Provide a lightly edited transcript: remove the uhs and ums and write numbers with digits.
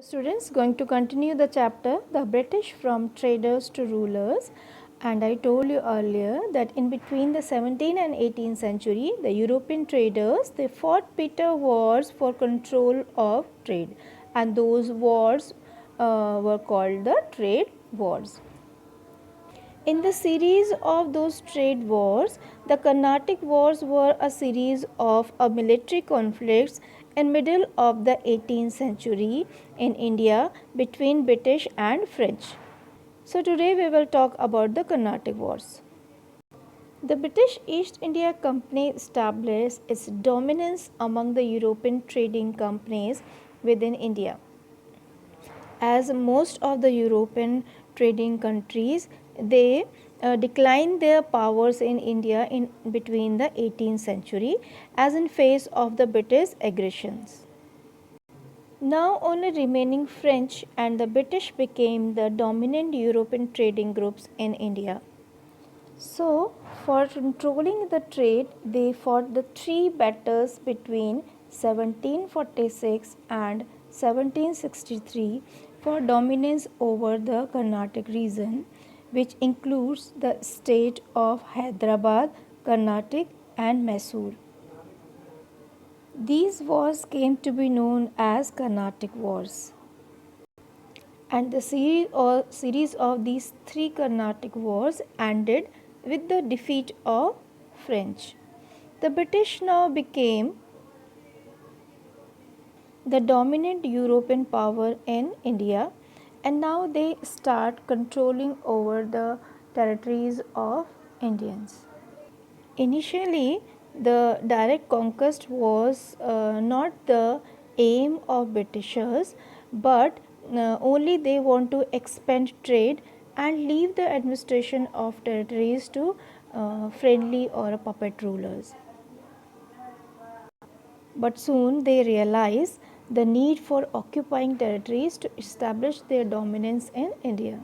Students, going to continue the chapter The British from Traders to Rulers, and I told you earlier that in between the 17th and 18th century the European traders they fought bitter wars for control of trade, and those wars were called the trade wars. In the series of those trade wars, the Carnatic Wars were a series of military conflicts in middle of the 18th century in India between British and French. So today we will talk about the Carnatic Wars. The British East India Company established its dominance among the European trading companies within India. As most of the European trading countries, they declined their powers in India in between the 18th century as in face of the British aggressions. Now only remaining French and the British became the dominant European trading groups in India. So, for controlling the trade, they fought the three battles between 1746 and 1763 for dominance over the Carnatic region, which includes the state of Hyderabad, Carnatic, and Mysore. These wars came to be known as Carnatic Wars. And the series of these three Carnatic wars ended with the defeat of French. The British now became the dominant European power in India, and now they start controlling over the territories of Indians. Initially, the direct conquest was not the aim of Britishers, but only they want to expand trade and leave the administration of territories to friendly or puppet rulers. But soon they realize the need for occupying territories to establish their dominance in India.